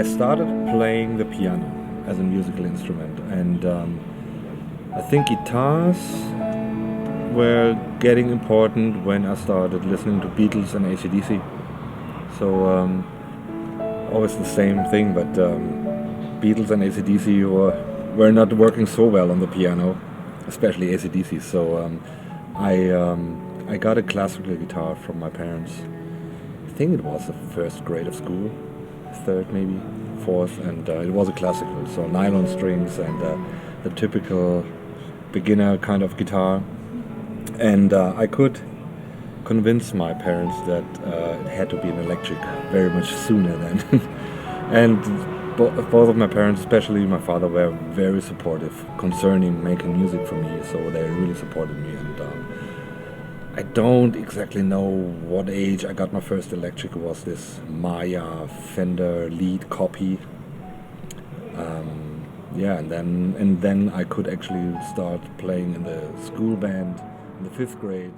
I started playing the piano as a musical instrument, and I think guitars were getting important when I started listening to Beatles and AC/DC. So always the same thing, but Beatles and AC/DC were not working so well on the piano, especially AC/DC. So I got a classical guitar from my parents. I think it was the first grade of school, third maybe, fourth, and it was a classical, so nylon strings and the typical beginner kind of guitar. And I could convince my parents that it had to be an electric very much sooner then. And both of my parents, especially my father, were very supportive concerning making music for me, so they really supported me. And I don't exactly know what age I got my first electric. It was this Maya Fender lead copy. And then I could actually start playing in the school band in the 5th grade.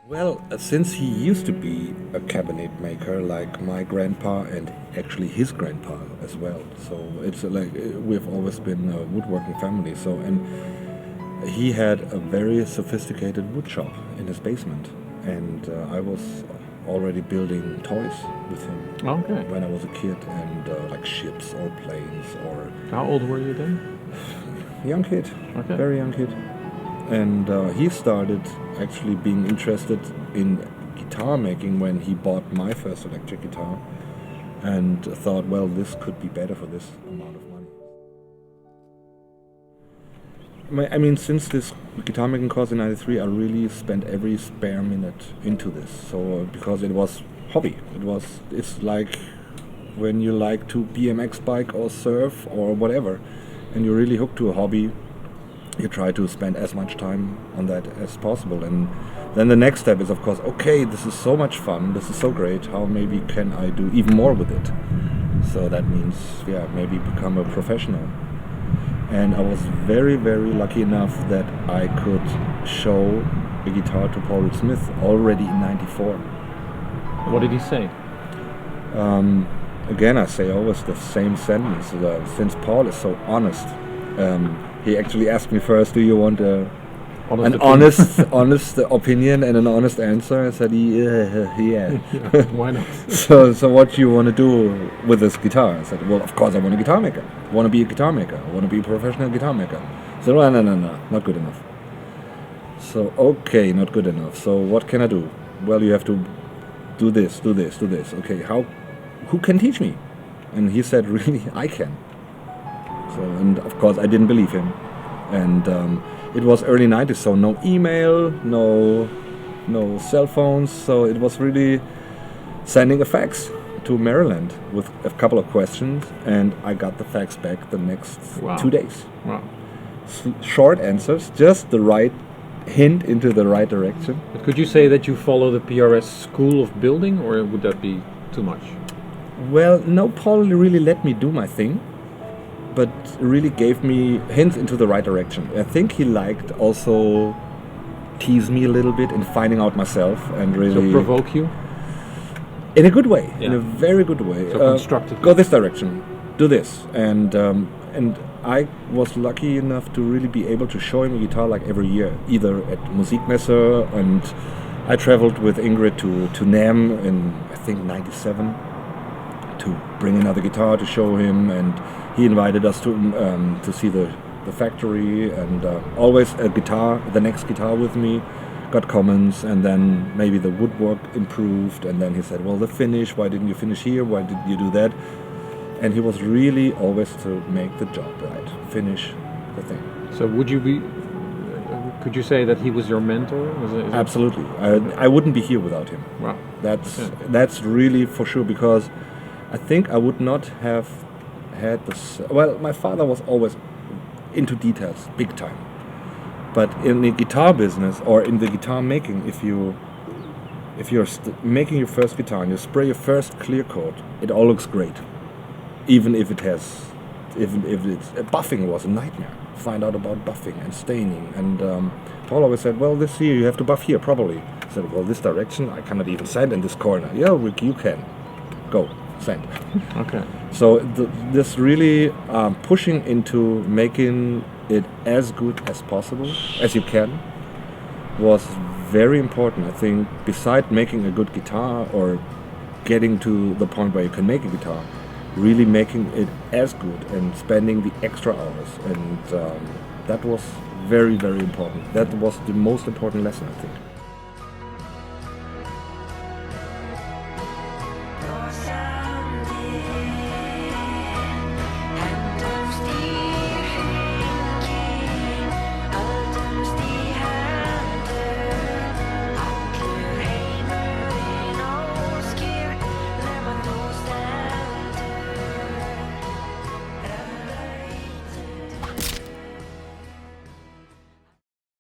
Well, since he used to be a cabinet maker like my grandpa and actually his grandpa as well, so it's like we've always been a woodworking family. So, and he had a very sophisticated wood shop in his basement, and I was already building toys with him when I was a kid, and like ships or planes or. How old were you then? Young kid, very young kid. And he started actually being interested in guitar making when he bought my first electric guitar, and thought, well, this could be better for this amount of money. I mean, since this guitar making course in '93, I really spent every spare minute into this. So because it was hobby, it's like when you like to BMX bike or surf or whatever, and you're really hooked to a hobby. You try to spend as much time on that as possible, and then the next step is, of course, okay, this is so much fun, this is so great, how maybe can I do even more with it? So that means, maybe become a professional. And I was very, very lucky enough that I could show a guitar to Paul Reed Smith already in '94. What did he say? Again, I say always the same sentence. Since Paul is so honest, he actually asked me first, do you want an honest opinion and an honest answer? I said, yeah. Why not? So what do you want to do with this guitar? I said, well, of course I want a guitar maker. I want to be a guitar maker. I want to be a professional guitar maker. I said, well, no, not good enough. So, okay, not good enough. So what can I do? Well, you have to do this. Okay, who can teach me? And he said, really, I can. So, and of course I didn't believe him, and it was early '90s, so no email, no cell phones, so it was really sending a fax to Maryland with a couple of questions, and I got the fax back the next 2 days. Wow. Short answers, just the right hint into the right direction. But could you say that you follow the PRS school of building, or would that be too much? Well, no, Paul really let me do my thing, but really gave me hints into the right direction. I think he liked also tease me a little bit in finding out myself, and really... So provoke you? In a good way, in a very good way. So constructive. Go this direction, do this. And I was lucky enough to really be able to show him a guitar like every year, either at Musikmesse, and I traveled with Ingrid to NAMM in, I think, '97, to bring another guitar to show him, and he invited us to see the factory, and always a guitar, the next guitar with me, got comments, and then maybe the woodwork improved, and then he said, well, the finish, why didn't you finish here, why didn't you do that? And he was really always to make the job right, finish the thing. So could you say that he was your mentor? Absolutely. I wouldn't be here without him. Wow. That's really for sure, because I think I would not have had this. Well, my father was always into details, big time. But in the guitar business, or in the guitar making, if you're making your first guitar and you spray your first clear coat, it all looks great, even if it has if it's buffing was a nightmare. Find out about buffing and staining. And Paul always said, well, this here you have to buff here properly. I said, well, this direction I cannot even sand in this corner. Yeah, Rick, you can. Go sand. Okay. So this really pushing into making it as good as possible as you can was very important. I think beside making a good guitar or getting to the point where you can make a guitar, really making it as good and spending the extra hours, and that was very, very important. That was the most important lesson, I think.